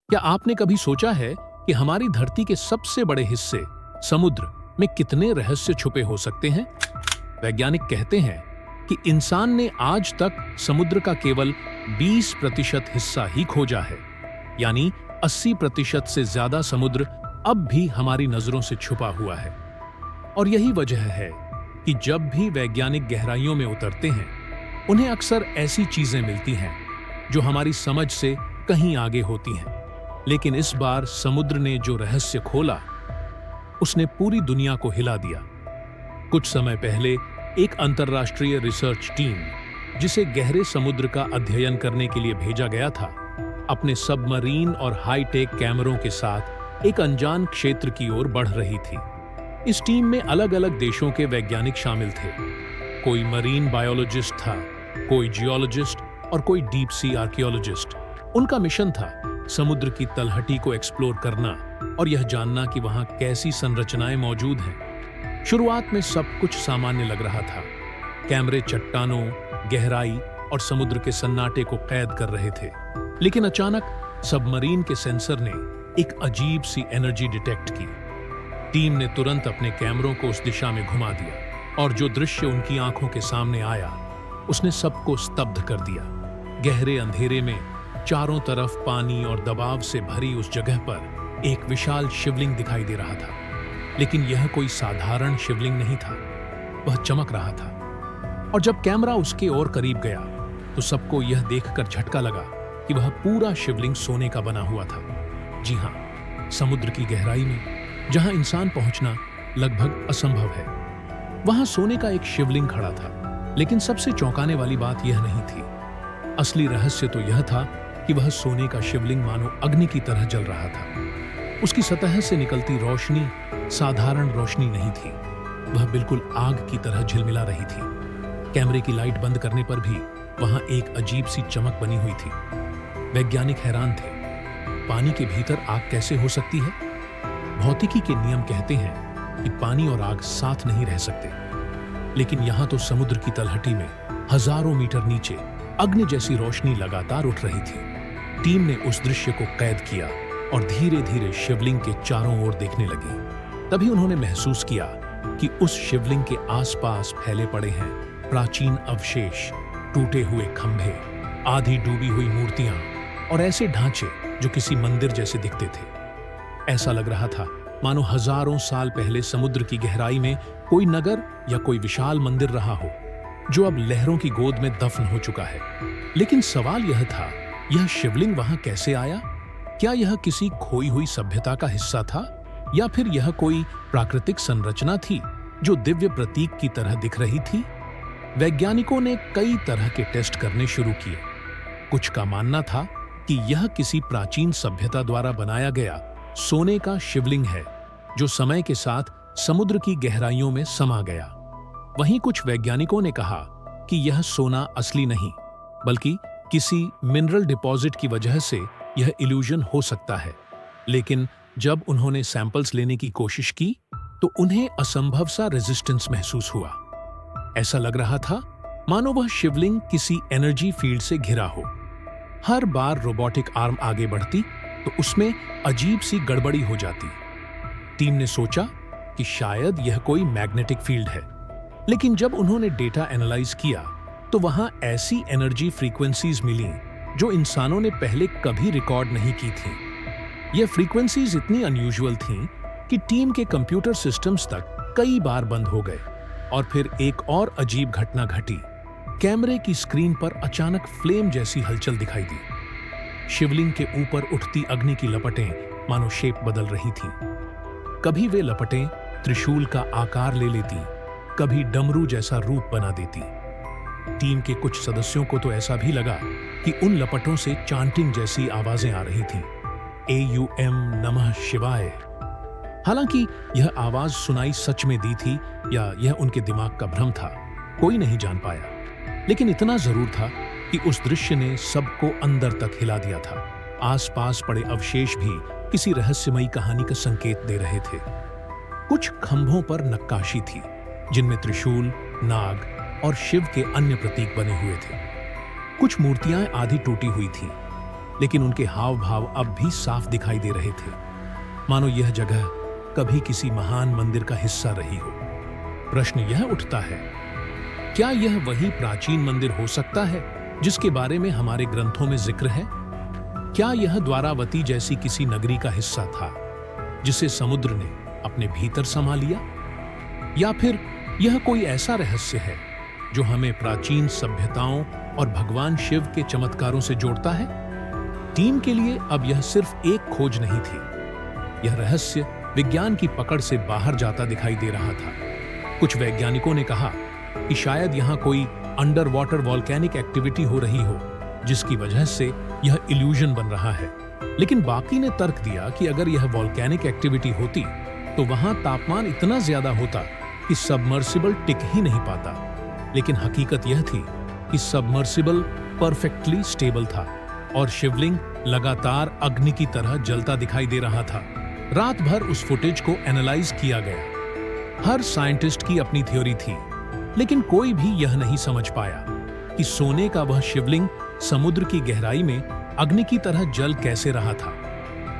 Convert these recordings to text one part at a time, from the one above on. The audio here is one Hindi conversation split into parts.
क्या आपने कभी सोचा है कि हमारी धरती के सबसे बड़े हिस्से समुद्र में कितने रहस्य छुपे हो सकते हैं? वैज्ञानिक कहते हैं कि इंसान ने आज तक समुद्र का केवल 20% हिस्सा ही खोजा है, यानी 80% से ज्यादा समुद्र अब भी हमारी नजरों से छुपा हुआ है। और यही वजह है कि जब भी वैज्ञानिक गहराइयों में उतरते हैं, उन्हें अक्सर ऐसी चीजें मिलती हैं जो हमारी समझ से कहीं आगे होती हैं। लेकिन इस बार समुद्र ने जो रहस्य खोला, उसने पूरी दुनिया को हिला दिया। कुछ समय पहले एक अंतर्राष्ट्रीय रिसर्च टीम, जिसे गहरे समुद्र का अध्ययन करने के लिए भेजा गया था, अपने सबमरीन और हाईटेक कैमरों के साथ एक अनजान क्षेत्र की ओर बढ़ रही थी। इस टीम में अलग अलग देशों के वैज्ञानिक शामिल थे। कोई मरीन बायोलॉजिस्ट था, कोई जियोलॉजिस्ट और कोई डीप सी आर्कियोलॉजिस्ट। उनका मिशन था समुद्र की तलहटी को एक्सप्लोर करना और यह जानना कि वहां कैसी संरचनाएं मौजूद हैं। शुरुआत में सब कुछ सामान्य लग रहा था। कैमरे चट्टानों, गहराई और समुद्र के सन्नाटे को कैद कर रहे थे। लेकिन अचानक सबमरीन के सेंसर ने एक अजीब सी एनर्जी डिटेक्ट की। टीम ने तुरंत अपने कैमरों को उस दिशा में घुमा दिया और जो दृश्य उनकी आंखों के सामने आया, उसने सबको स्तब्ध कर दिया। गहरे अंधेरे में चारों तरफ पानी और दबाव से भरी उस जगह पर एक विशाल शिवलिंग दिखाई दे रहा था। लेकिन यह कोई साधारण शिवलिंग नहीं था, वह चमक रहा था। और जब कैमरा उसके और करीब गया तो सबको यह देखकर झटका लगा कि वह पूरा शिवलिंग सोने का बना हुआ था। जी हां, समुद्र की गहराई में जहां इंसान पहुंचना लगभग असंभव है, वहां सोने का एक शिवलिंग खड़ा था। लेकिन सबसे चौंकाने वाली बात यह नहीं थी। असली रहस्य तो यह था कि वह सोने का शिवलिंग मानो अग्नि की तरह जल रहा था। उसकी सतह से निकलती रोशनी साधारण रोशनी नहीं थी, वह बिल्कुल आग की तरह झिलमिला रही थी। कैमरे की लाइट बंद करने पर भी वहां एक अजीब सी चमक बनी हुई थी। वैज्ञानिक हैरान थे, पानी के भीतर आग कैसे हो सकती है? भौतिकी के नियम कहते हैं कि पानी और आग साथ नहीं रह सकते। लेकिन यहां तो समुद्र की तलहटी में हजारों मीटर नीचे अग्नि जैसी रोशनी लगातार उठ रही थी। टीम ने उस दृश्य को कैद किया और धीरे धीरे शिवलिंग के चारों ओर देखने लगी। तभी उन्होंने महसूस किया कि उस शिवलिंग के आसपास फैले पड़े हैं प्राचीन अवशेष, टूटे हुए खंभे, आधी डूबी हुई मूर्तियां और ऐसे ढांचे जो किसी मंदिर जैसे दिखते थे। ऐसा लग रहा था मानो हजारों साल पहले समुद्र की गहराई में कोई नगर या कोई विशाल मंदिर रहा हो, जो अब लहरों की गोद में दफन हो चुका है। लेकिन सवाल यह था, यह शिवलिंग वहां कैसे आया? क्या यह किसी खोई हुई सभ्यता का हिस्सा था, या फिर यह कोई प्राकृतिक संरचना थी जो दिव्य प्रतीक की तरह दिख रही थी? वैज्ञानिकों ने कई तरह के टेस्ट करने शुरू किए। कुछ का मानना था कि यह किसी प्राचीन सभ्यता द्वारा बनाया गया सोने का शिवलिंग है, जो समय के साथ समुद्र की गहराइयों में समा गया। वहीं कुछ वैज्ञानिकों ने कहा कि यह सोना असली नहीं, बल्कि किसी मिनरल डिपॉजिट की वजह से यह इल्यूजन हो सकता है। लेकिन जब उन्होंने सैंपल्स लेने की कोशिश की तो उन्हें असंभव सा रेजिस्टेंस महसूस हुआ। ऐसा लग रहा था मानो वह शिवलिंग किसी एनर्जी फील्ड से घिरा हो। हर बार रोबोटिक आर्म आगे बढ़ती तो उसमें अजीब सी गड़बड़ी हो जाती। टीम ने सोचा कि शायद यह कोई मैग्नेटिक फील्ड है। लेकिन जब उन्होंने डेटा एनालाइज किया तो वहां ऐसी एनर्जी फ्रीक्वेंसीज मिली जो इंसानों ने पहले कभी रिकॉर्ड नहीं की थी। यह फ्रीक्वेंसीज इतनी अनयूजुअल थीं कि टीम के कंप्यूटर सिस्टम्स तक कई बार बंद हो गए। और फिर एक और अजीब घटना घटी। कैमरे की स्क्रीन पर अचानक फ्लेम जैसी हलचल दिखाई दी। शिवलिंग के ऊपर उठती अग्नि की लपटें मानो शेप बदल रही थीं। कभी वे लपटें त्रिशूल का आकार ले लेती, कभी डमरू जैसा रूप बना देती। टीम के कुछ सदस्यों को तो ऐसा भी लगा कि उन लपटों से चांटिंग जैसी आवाजें आ रही थीं, AUM नमः शिवाय। हालांकि यह आवाज सुनाई सच में दी थी या यह उनके दिमाग का भ्रम था, कोई नहीं जान पाया। लेकिन इतना जरूर था कि उस दृश्य ने सबको अंदर तक हिला दिया था। आसपास पड़े अवशेष भी किसी रहस्यमयी कहानी का संकेत दे रहे थे। कुछ खंभों पर नक्काशी थी जिनमें त्रिशूल, नाग और शिव के अन्य प्रतीक बने हुए थे। कुछ मूर्तियां आधी टूटी हुई थीं, लेकिन उनके हाव भाव अब भी साफ दिखाई दे रहे थे, मानो यह जगह कभी किसी महान मंदिर का हिस्सा रही हो। प्रश्न यह उठता है, क्या यह वही प्राचीन मंदिर हो सकता है जिसके बारे में हमारे ग्रंथों में जिक्र है? क्या यह द्वारावती जैसी किसी नगरी का हिस्सा था जिसे समुद्र ने अपने भीतर समा लिया? या फिर यह कोई ऐसा रहस्य है जो हमें प्राचीन सभ्यताओं और भगवान शिव के चमत्कारों से जोड़ता है? टीम के लिए अब यह सिर्फ एक खोज नहीं थी, यह रहस्य विज्ञान की पकड़ से बाहर जाता दिखाई दे रहा था। कुछ वैज्ञानिकों ने कहा कि शायद यहां कोई अंडर वाटर वॉल्केनिक एक्टिविटी हो रही हो जिसकी वजह से यह इल्यूजन बन रहा है। लेकिन बाकी ने तर्क दिया कि अगर यह वॉल्केनिक एक्टिविटी होती तो वहां तापमान इतना ज्यादा होता कि सबमर्सिबल टिक ही नहीं पाता। लेकिन हकीकत यह थी कि सबमर्सिबल परफेक्टली स्टेबल था और शिवलिंग लगातार अग्नि की तरह जलता दिखाई दे रहा था। रात भर उस फुटेज को एनालाइज किया गया। हर साइंटिस्ट की अपनी थ्योरी थी, लेकिन कोई भी यह नहीं समझ पाया कि सोने का वह शिवलिंग समुद्र की गहराई में अग्नि की तरह जल कैसे रहा था।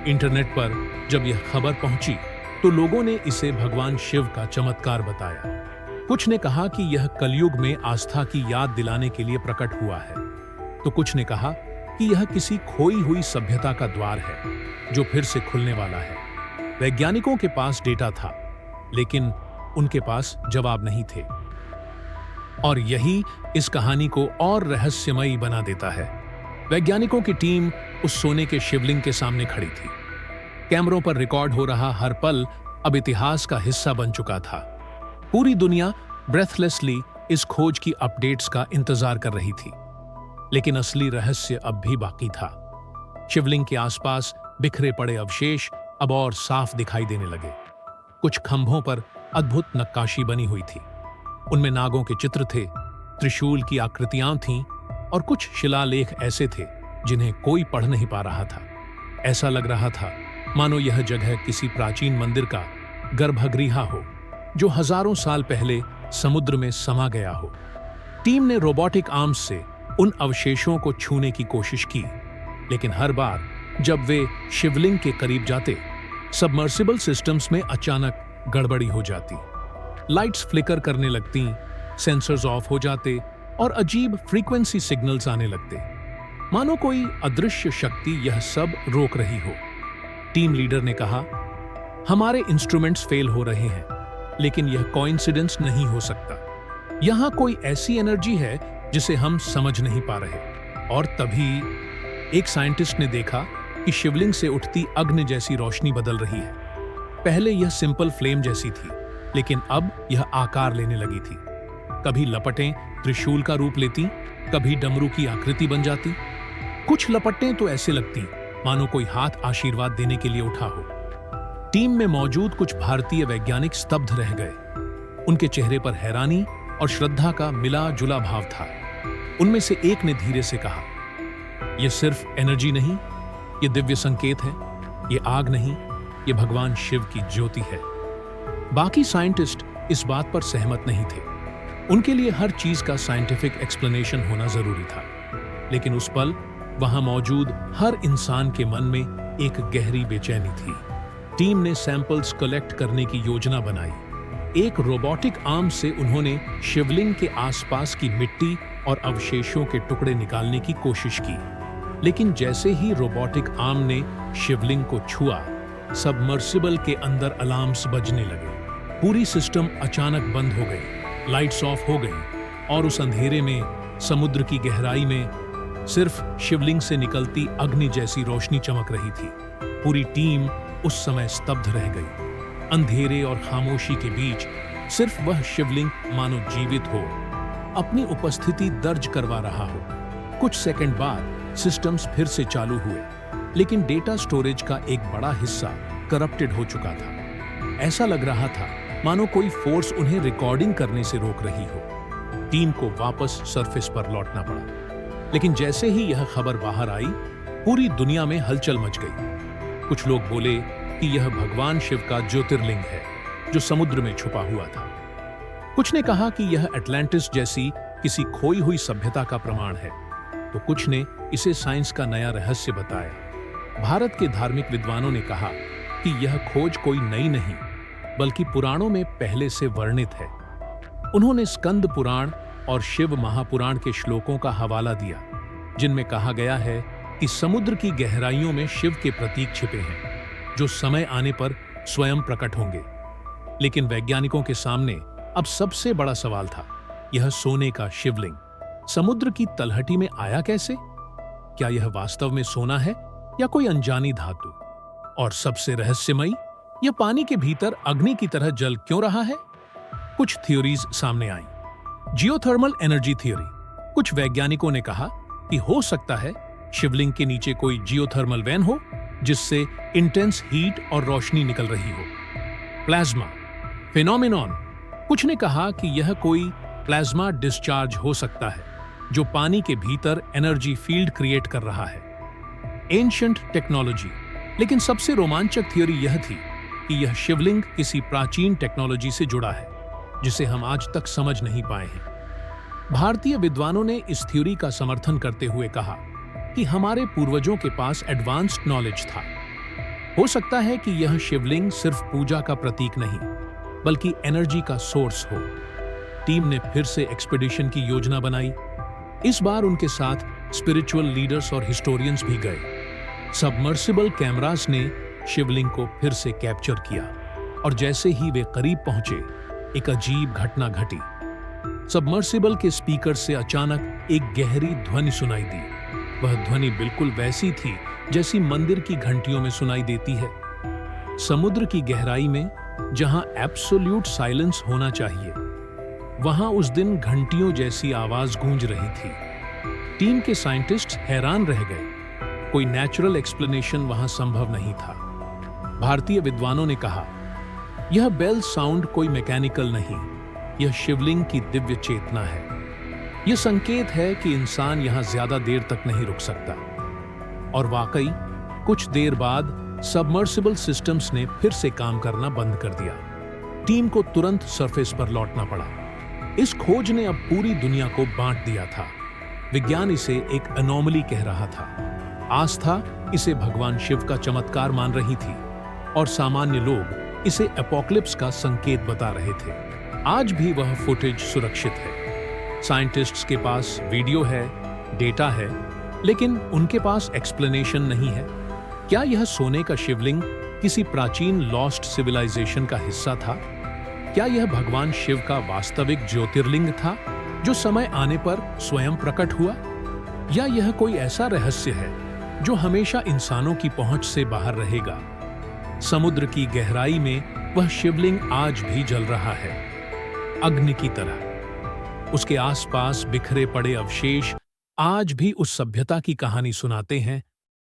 इंटरनेट पर जब यह खबर पहुंची तो लोगों ने इसे भगवान शिव का चमत्कार बताया। कुछ ने कहा कि यह कलयुग में आस्था की याद दिलाने के लिए प्रकट हुआ है, तो कुछ ने कहा कि यह किसी खोई हुई सभ्यता का द्वार है जो फिर से खुलने वाला है। वैज्ञानिकों के पास डेटा था, लेकिन उनके पास जवाब नहीं थे। और यही इस कहानी को और रहस्यमयी बना देता है। वैज्ञानिकों की टीम उस सोने के शिवलिंग के सामने खड़ी थी। कैमरों पर रिकॉर्ड हो रहा हर पल अब इतिहास का हिस्सा बन चुका था। पूरी दुनिया ब्रेथलेसली इस खोज की अपडेट्स का इंतजार कर रही थी। लेकिन असली रहस्य अब भी बाकी था। शिवलिंग के आसपास बिखरे पड़े अवशेष अब और साफ दिखाई देने लगे। कुछ खंभों पर अद्भुत नक्काशी बनी हुई थी। उनमें नागों के चित्र थे, त्रिशूल की आकृतियां थीं और कुछ शिलालेख ऐसे थे जिन्हें कोई पढ़ नहीं पा रहा था। ऐसा लग रहा था मानो यह जगह किसी प्राचीन मंदिर का गर्भगृह हो जो हजारों साल पहले समुद्र में समा गया हो। टीम ने रोबोटिक आर्म्स से उन अवशेषों को छूने की कोशिश की, लेकिन हर बार जब वे शिवलिंग के करीब जाते, सबमर्सिबल सिस्टम्स में अचानक गड़बड़ी हो जाती। लाइट्स फ्लिकर करने लगती, सेंसर्स ऑफ हो जाते और अजीब फ्रीक्वेंसी सिग्नल्स आने लगते, मानो कोई अदृश्य शक्ति यह सब रोक रही हो। टीम लीडर ने कहा, हमारे इंस्ट्रूमेंट्स फेल हो रहे हैं, लेकिन यह कोइंसिडेंस नहीं हो सकता। यहां कोई ऐसी एनर्जी है जिसे हम समझ नहीं पा रहे। और तभी एक साइंटिस्ट ने देखा कि शिवलिंग से उठती अग्नि जैसी रोशनी बदल रही है। पहले यह सिंपल फ्लेम जैसी थी, लेकिन अब यह आकार लेने लगी थी। कभी लपटें त्रिशूल का रूप लेती, कभी डमरू की आकृति बन जाती। कुछ लपटें तो ऐसे लगती मानो कोई हाथ आशीर्वाद देने के लिए उठा हो। टीम में मौजूद कुछ भारतीय वैज्ञानिक स्तब्ध रह गए। उनके चेहरे पर हैरानी और श्रद्धा का मिला जुला भाव था। उनमें से एक ने धीरे से कहा, यह सिर्फ एनर्जी नहीं, यह दिव्य संकेत है। यह आग नहीं, यह भगवान शिव की ज्योति है। बाकी साइंटिस्ट इस बात पर सहमत नहीं थे। उनके लिए हर चीज का साइंटिफिक एक्सप्लेनेशन होना जरूरी था। लेकिन उस पल वहां मौजूद हर इंसान के मन में एक गहरी बेचैनी थी। टीम ने सैंपल्स कलेक्ट करने की योजना बनाई। एक रोबोटिक आर्म से उन्होंने शिवलिंग के आसपास की मिट्टी और अवशेषों के टुकड़े निकालने की कोशिश की। लेकिन जैसे ही रोबोटिक आर्म ने शिवलिंग को छुआ, सबमर्सिबल के अंदर अलार्म्स बजने लगे। पूरी सिस्टम अचानक बंद हो गई, लाइट्स ऑफ हो गई और उस अंधेरे में समुद्र की गहराई में सिर्फ शिवलिंग से निकलती अग्नि जैसी रोशनी चमक रही थी। पूरी टीम उस समय स्तब्ध रह गई। अंधेरे और खामोशी के बीच सिर्फ वह शिवलिंग मानो जीवित हो, अपनी उपस्थिति दर्ज करवा रहा हो। कुछ सेकंड बाद सिस्टम्स फिर से चालू हुए, लेकिन डेटा स्टोरेज का एक बड़ा हिस्सा करप्टेड हो चुका था। ऐसा लग रहा था मानो कोई फोर्स उन्हें रिकॉर्डिंग करने से रोक रही हो। टीम को वापस सरफेस पर लौटना पड़ा। लेकिन जैसे ही यह खबर बाहर आई, पूरी दुनिया में हलचल मच गई। कुछ लोग बोले कि यह भगवान शिव का ज्योतिर्लिंग है जो समुद्र में छुपा हुआ था। कुछ ने कहा कि यह एटलांटिस जैसी किसी खोई हुई सभ्यता का प्रमाण है, तो कुछ ने इसे साइंस का नया रहस्य बताया। भारत के धार्मिक विद्वानों ने कहा कि यह खोज कोई नई नहीं, बल्कि पुराणों में पहले से वर्णित है। उन्होंने स्कंद पुराण और शिव महापुराण के श्लोकों का हवाला दिया, जिनमें कहा गया है कि समुद्र की गहराइयों में शिव के प्रतीक छिपे हैं, जो समय आने पर स्वयं प्रकट होंगे। लेकिन वैज्ञानिकों के सामने अब सबसे बड़ा सवाल था, यह सोने का शिवलिंग समुद्र की तलहटी में आया कैसे? क्या यह वास्तव में सोना है या कोई अनजानी धातु? और सबसे रहस्यमयी, यह पानी के भीतर अग्नि की तरह जल क्यों रहा है? कुछ थ्योरीज सामने आई। Geothermal energy theory. कुछ वैज्ञानिकों ने कहा कि हो सकता है शिवलिंग के नीचे कोई जियोथर्मल वेन हो, जिससे इंटेंस हीट और रोशनी निकल रही हो। प्लाज्मा फिनोमेनॉन। कुछ ने कहा कि यह कोई प्लाज्मा डिस्चार्ज हो सकता है, जो पानी के भीतर एनर्जी फील्ड क्रिएट कर रहा है। Ancient technology. लेकिन सबसे रोमांचक थ्योरी यह थी कि यह शिवलिंग किसी प्राचीन टेक्नोलॉजी से जुड़ा है, जिसे हम आज तक समझ नहीं पाए हैं। भारतीय विद्वानों ने इस थ्योरी का समर्थन करते हुए कहा कि हमारे पूर्वजों के पास एडवांस्ड नॉलेज था। हो सकता है कि यह शिवलिंग सिर्फ पूजा का प्रतीक नहीं, बल्कि एनर्जी का सोर्स हो। टीम ने फिर से एक्सपीडिशन की योजना बनाई। इस बार उनके साथ स्पिरिचुअल लीडर्स और हिस्टोरियंस भी गए। सबमर्सिबल कैमरास ने शिवलिंग को फिर से कैप्चर किया, और जैसे ही वे करीब पहुंचे, एक अजीब घटना घटी। सबमर्सिबल के स्पीकर से अचानक एक गहरी ध्वनि सुनाई दी। वह ध्वनि बिल्कुल वैसी थी जैसी मंदिर की घंटियों में सुनाई देती है। समुद्र की गहराई में, जहां एब्सोल्यूट साइलेंस होना चाहिए, वहां उस दिन घंटियों जैसी आवाज गूंज रही थी। टीम के साइंटिस्ट्स हैरान रह गए। कोई नेचुरल एक्सप्लेनेशन वहां संभव नहीं था। भारतीय विद्वानों ने कहा, यह बेल साउंड कोई मैकेनिकल नहीं, यह शिवलिंग की दिव्य चेतना है। यह संकेत है कि इंसान यहां ज्यादा देर तक नहीं रुक सकता। और वाकई कुछ देर बाद सबमर्सिबल सिस्टम्स ने फिर से काम करना बंद कर दिया। टीम को तुरंत सरफेस पर लौटना पड़ा। इस खोज ने अब पूरी दुनिया को बांट दिया था। विज्ञान इसे एक एनोमली कह रहा था, आस्था इसे भगवान शिव का चमत्कार मान रही थी, और सामान्य लोग इसे एपोक्लिप्स का संकेत बता रहे थे। आज भी वह फुटेज सुरक्षित है। साइंटिस्ट्स के पास वीडियो है, डेटा है, लेकिन उनके पास एक्सप्लेनेशन नहीं है। क्या यह सोने का शिवलिंग किसी प्राचीन लॉस्ट सिविलाइजेशन का हिस्सा था? क्या यह भगवान शिव का वास्तविक ज्योतिर्लिंग था, जो समय आने पर स्वयं प्रकट हुआ? या यह कोई ऐसा रहस्य है जो हमेशा इंसानों की पहुंच से बाहर रहेगा? समुद्र की गहराई में वह शिवलिंग आज भी जल रहा है, अग्नि की तरह। उसके आसपास बिखरे पड़े अवशेष आज भी उस सभ्यता की कहानी सुनाते हैं